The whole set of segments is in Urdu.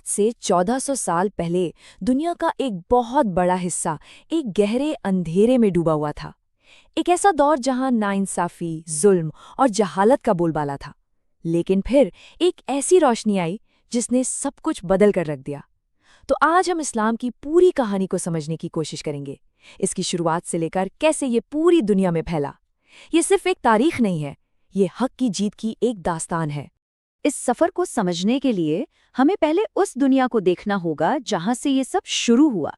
سے 1400 سال پہلے دنیا کا ایک بہت بڑا حصہ ایک گہرے اندھیرے میں ڈوبا ہوا تھا۔ ایک ایسا دور جہاں ناانصافی، ظلم اور جہالت کا بول بالا تھا۔ لیکن پھر ایک ایسی روشنی آئی جس نے سب کچھ بدل کر رکھ دیا۔ تو آج ہم اسلام کی پوری کہانی کو سمجھنے کی کوشش کریں گے، اس کی شروعات سے لے کر کیسے یہ پوری دنیا میں پھیلا۔ یہ صرف ایک تاریخ نہیں ہے، یہ حق کی جیت کی ایک داستان ہے۔ اس سفر کو سمجھنے کے لیے ہمیں پہلے اس دنیا کو دیکھنا ہوگا جہاں سے یہ سب شروع ہوا۔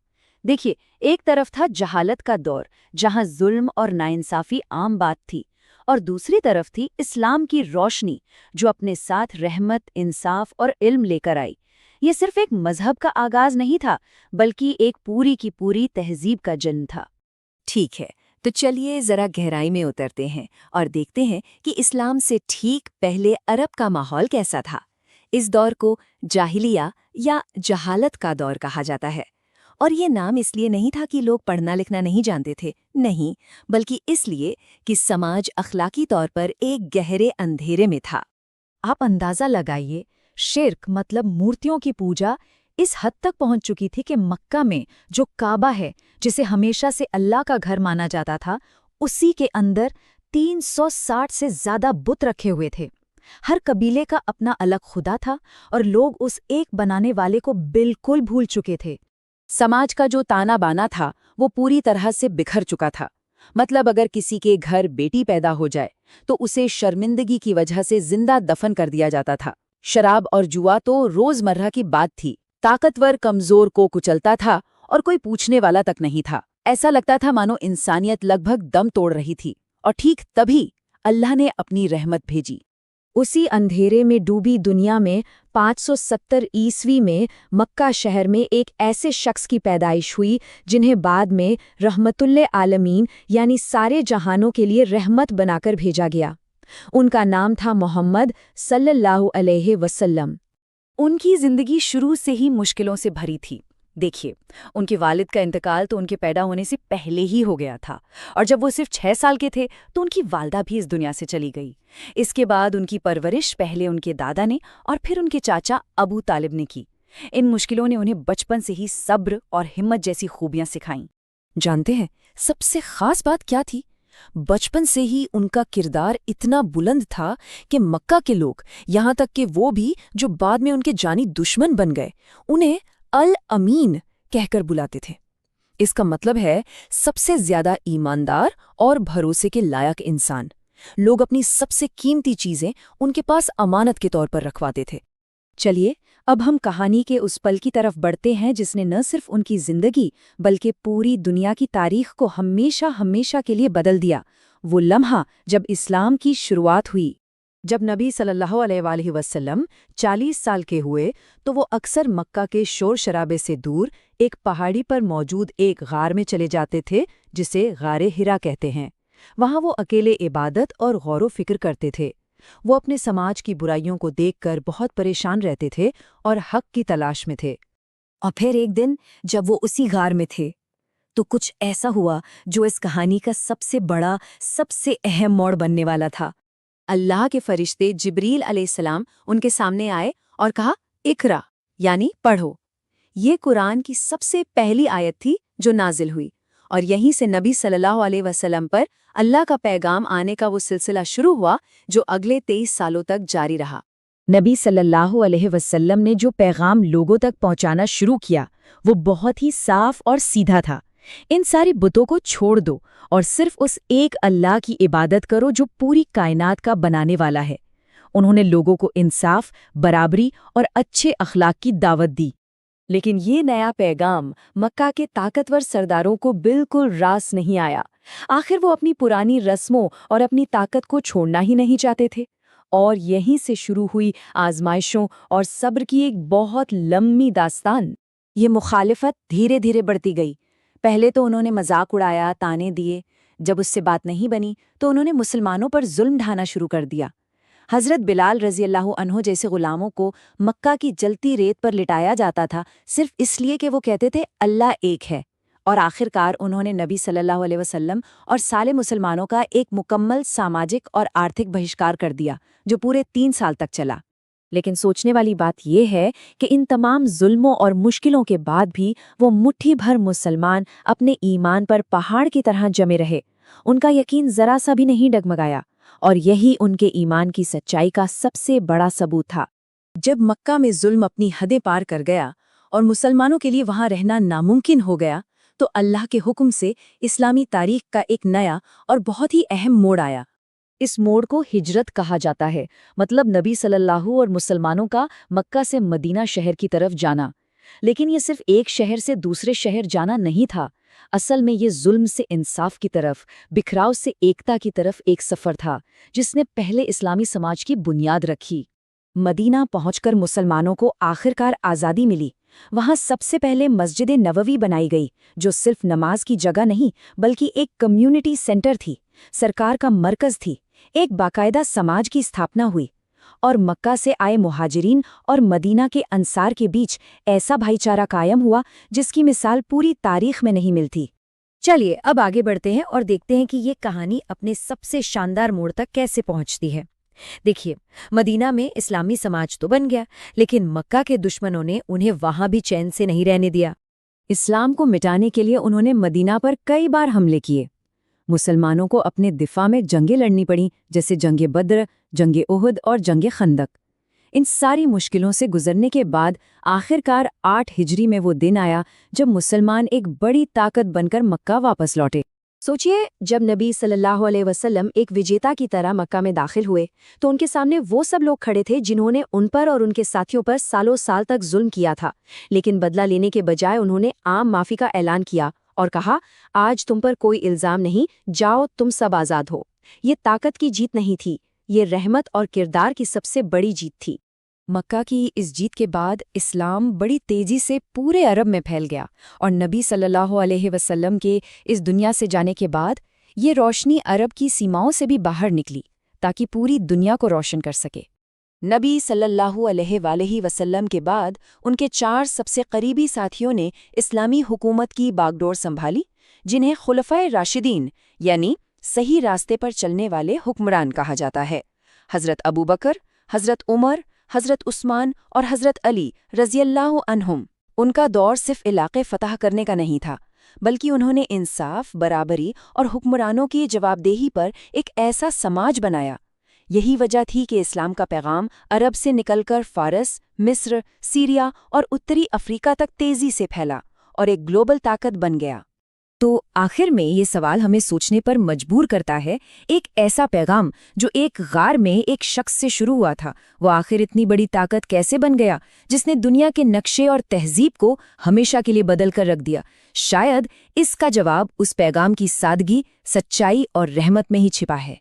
دیکھیے، ایک طرف تھا جہالت کا دور جہاں ظلم اور ناانصافی عام بات تھی، اور دوسری طرف تھی اسلام کی روشنی جو اپنے ساتھ رحمت، انصاف اور علم لے کر آئی۔ یہ صرف ایک مذہب کا آغاز نہیں تھا، بلکہ ایک پوری کی پوری تہذیب کا جنم تھا۔ ٹھیک ہے، تو چلیے ذرا گہرائی میں اترتے ہیں اور دیکھتے ہیں کہ اسلام سے ٹھیک پہلے عرب کا ماحول کیسا تھا۔ اس دور کو جاہلیہ یا جہالت کا دور کہا جاتا ہے، اور یہ نام اس لیے نہیں تھا کہ لوگ پڑھنا لکھنا نہیں جانتے تھے، نہیں، بلکہ اس لیے کہ سماج اخلاقی طور پر ایک گہرے اندھیرے میں تھا۔ آپ اندازہ لگائیے، شرک مطلب مورتیوں کی پوجا اس حد تک پہنچ چکی تھی کہ مکہ میں جو کعبہ ہے، جسے ہمیشہ سے اللہ کا گھر مانا جاتا تھا، اسی کے اندر 360 سے زیادہ بت رکھے ہوئے تھے۔ ہر قبیلے کا اپنا الگ خدا تھا، اور لوگ اس ایک بنانے والے کو بالکل بھول چکے تھے۔ سماج کا جو تانا بانا تھا وہ پوری طرح سے بکھر چکا تھا۔ مطلب اگر کسی کے گھر بیٹی پیدا ہو جائے تو اسے شرمندگی کی وجہ سے زندہ دفن کر دیا جاتا تھا۔ شراب اور جوا تو روزمرہ کی بات تھی۔ طاقتور کمزور کو کچلتا تھا اور کوئی پوچھنے والا تک نہیں تھا۔ ایسا لگتا تھا مانو انسانیت لگ بھگ دم توڑ رہی تھی، اور ٹھیک تبھی اللہ نے اپنی رحمت بھیجی۔ اسی اندھیرے میں ڈوبی دنیا میں 570 عیسوی میں مکہ شہر میں ایک ایسے شخص کی پیدائش ہوئی جنہیں بعد میں رحمت للعالمین یعنی سارے جہانوں کے لیے رحمت بنا کر بھیجا گیا۔ ان کا نام تھا محمد صلی اللہ علیہ وسلم۔ ان کی زندگی شروع سے ہی مشکلوں سے بھری تھی۔ دیکھیے، ان کے والد کا انتقال تو ان کے پیدا ہونے سے پہلے ہی ہو گیا تھا، اور جب وہ صرف 6 سال کے تھے تو ان کی والدہ بھی اس دنیا سے چلی گئی۔ اس کے بعد ان کی پرورش پہلے ان کے دادا نے اور پھر ان کے چاچا ابو طالب نے کی۔ ان مشکلوں نے انہیں بچپن سے ہی صبر اور ہمت جیسی خوبیاں سکھائیں۔ جانتے ہیں سب سے خاص بات کیا تھی؟ بچپن سے ہی ان کا کردار اتنا بلند تھا کہ مکہ کے لوگ، یہاں تک کہ وہ بھی جو بعد میں ان کے جانی دشمن بن گئے، انہیں الامین کہہ کر بلاتے تھے۔ اس کا مطلب ہے سب سے زیادہ ایماندار اور بھروسے کے لائق انسان۔ لوگ اپنی سب سے قیمتی چیزیں ان کے پاس امانت کے طور پر رکھواتے تھے۔ چلیے اب ہم کہانی کے اس پل کی طرف بڑھتے ہیں جس نے نہ صرف ان کی زندگی بلکہ پوری دنیا کی تاریخ کو ہمیشہ ہمیشہ کے لیے بدل دیا۔ وہ لمحہ جب اسلام کی شروعات ہوئی۔ جب نبی صلی اللہ علیہ وآلہ وسلم 40 سال کے ہوئے تو وہ اکثر مکہ کے شور شرابے سے دور ایک پہاڑی پر موجود ایک غار میں چلے جاتے تھے جسے غار ہرا کہتے ہیں۔ وہاں وہ اکیلے عبادت اور غور و فکر کرتے تھے۔ وہ اپنے سماج کی برائیوں کو دیکھ کر بہت پریشان رہتے تھے اور حق کی تلاش میں تھے۔ اور پھر ایک دن جب وہ اسی غار میں تھے تو کچھ ایسا ہوا جو اس کہانی کا سب سے بڑا، سب سے اہم موڑ بننے والا تھا۔ اللہ کے فرشتے جبریل علیہ السلام ان کے سامنے آئے اور کہا، اقرا یعنی پڑھو۔ یہ قرآن کی سب سے پہلی آیت تھی جو نازل ہوئی، اور یہیں سے نبی صلی اللہ علیہ وسلم پر اللہ کا پیغام آنے کا وہ سلسلہ شروع ہوا جو اگلے 23 سالوں تک جاری رہا۔ نبی صلی اللہ علیہ وسلم نے جو پیغام لوگوں تک پہنچانا شروع کیا وہ بہت ہی صاف اور سیدھا تھا۔ ان ساری بتوں کو چھوڑ دو اور صرف اس ایک اللہ کی عبادت کرو جو پوری کائنات کا بنانے والا ہے۔ انہوں نے لوگوں کو انصاف، برابری اور اچھے اخلاق کی دعوت دی۔ لیکن یہ نیا پیغام مکہ کے طاقتور سرداروں کو بالکل راس نہیں آیا۔ آخر وہ اپنی پرانی رسموں اور اپنی طاقت کو چھوڑنا ہی نہیں چاہتے تھے، اور یہیں سے شروع ہوئی آزمائشوں اور صبر کی ایک بہت لمبی داستان۔ یہ مخالفت دھیرے دھیرے بڑھتی گئی۔ پہلے تو انہوں نے مذاق اڑایا، تانے دیے۔ جب اس سے بات نہیں بنی تو انہوں نے مسلمانوں پر ظلم ڈھانا شروع کر دیا۔ حضرت بلال رضی اللہ عنہ جیسے غلاموں کو مکہ کی جلتی ریت پر لٹایا جاتا تھا صرف اس لیے کہ وہ کہتے تھے اللہ ایک ہے۔ اور آخرکار انہوں نے نبی صلی اللہ علیہ وسلم اور سارے مسلمانوں کا ایک مکمل ساماجک اور آرتھک بہشکار کر دیا جو پورے 3 سال تک چلا۔ لیکن سوچنے والی بات یہ ہے کہ ان تمام ظلموں اور مشکلوں کے بعد بھی وہ مٹھی بھر مسلمان اپنے ایمان پر پہاڑ کی طرح جمے رہے۔ ان کا یقین ذرا سا بھی نہیں ڈگمگایا، اور یہی ان کے ایمان کی سچائی کا سب سے بڑا ثبوت تھا۔ جب مکہ میں ظلم اپنی حدیں پار کر گیا اور مسلمانوں کے لیے وہاں رہنا ناممکن ہو گیا، تو اللہ کے حکم سے اسلامی تاریخ کا ایک نیا اور بہت ہی اہم موڑ آیا۔ اس موڑ کو ہجرت کہا جاتا ہے، مطلب نبی صلی اللہ اور مسلمانوں کا مکہ سے مدینہ شہر کی طرف جانا۔ لیکن یہ صرف ایک شہر سے دوسرے شہر جانا نہیں تھا، اصل میں یہ ظلم سے انصاف کی طرف، بکھراؤ سے ایکتا کی طرف ایک سفر تھا جس نے پہلے اسلامی سماج کی بنیاد رکھی۔ مدینہ پہنچ کر مسلمانوں کو آخرکار آزادی ملی۔ وہاں سب سے پہلے مسجد نبوی بنائی گئی، جو صرف نماز کی جگہ نہیں بلکہ ایک کمیونٹی سینٹر تھی، سرکار کا مرکز تھی۔ ایک باقاعدہ سماج کی استھاپنا ہوئی، اور مکہ سے آئے مہاجرین اور مدینہ کے انصار کے بیچ ایسا بھائی چارہ قائم ہوا جس کی مثال پوری تاریخ میں نہیں ملتی۔ چلیے اب آگے بڑھتے ہیں اور دیکھتے ہیں کہ یہ کہانی اپنے سب سے شاندار موڑ تک کیسے پہنچتی ہے۔ دیکھیے، مدینہ میں اسلامی سماج تو بن گیا، لیکن مکہ کے دشمنوں نے انہیں وہاں بھی چین سے نہیں رہنے دیا۔ اسلام کو مٹانے کے لیے انہوں نے مدینہ پر کئی بار حملے کیے۔ مسلمانوں کو اپنے دفاع میں جنگیں لڑنی پڑیں، جیسے جنگ بدر، جنگ احد اور جنگ خندق۔ ان ساری مشکلوں سے گزرنے کے بعد آخرکار 8 ہجری میں وہ دن آیا جب مسلمان ایک بڑی طاقت بن کر مکہ واپس لوٹے۔ سوچئے، جب نبی صلی اللہ علیہ وسلم ایک وجیتا کی طرح مکہ میں داخل ہوئے تو ان کے سامنے وہ سب لوگ کھڑے تھے جنہوں نے ان پر اور ان کے ساتھیوں پر سالوں سال تک ظلم کیا تھا، لیکن بدلہ لینے کے بجائے انہوں نے عام معافی کا اعلان کیا اور کہا، آج تم پر کوئی الزام نہیں، جاؤ تم سب آزاد ہو۔ یہ طاقت کی جیت نہیں تھی، یہ رحمت اور کردار کی سب سے بڑی جیت تھی۔ مکہ کی اس جیت کے بعد اسلام بڑی تیزی سے پورے عرب میں پھیل گیا، اور نبی صلی اللہ علیہ وسلم کے اس دنیا سے جانے کے بعد یہ روشنی عرب کی سیماؤں سے بھی باہر نکلی تاکہ پوری دنیا کو روشن کر سکے۔ نبی صلی اللہ علیہ وآلہ وسلم کے بعد ان کے 4 سب سے قریبی ساتھیوں نے اسلامی حکومت کی باغ ڈور سنبھالی، جنہیں خلفائے راشدین یعنی صحیح راستے پر چلنے والے حکمران کہا جاتا ہے۔ حضرت ابوبکر، حضرت عمر، حضرت عثمان اور حضرت علی رضی اللہ عنہم۔ ان کا دور صرف علاقے فتح کرنے کا نہیں تھا، بلکہ انہوں نے انصاف، برابری اور حکمرانوں کی جواب دہی پر ایک ایسا سماج بنایا۔ یہی وجہ تھی کہ اسلام کا پیغام عرب سے نکل کر فارس، مصر، سیریا اور اتری افریقہ تک تیزی سے پھیلا اور ایک گلوبل طاقت بن گیا۔ تو آخر میں یہ سوال ہمیں سوچنے پر مجبور کرتا ہے، ایک ایسا پیغام جو ایک غار میں ایک شخص سے شروع ہوا تھا، وہ آخر اتنی بڑی طاقت کیسے بن گیا جس نے دنیا کے نقشے اور تہذیب کو ہمیشہ کے لیے بدل کر رکھ دیا؟ شاید اس کا جواب اس پیغام کی سادگی، سچائی اور رحمت میں ہی چھپا ہے۔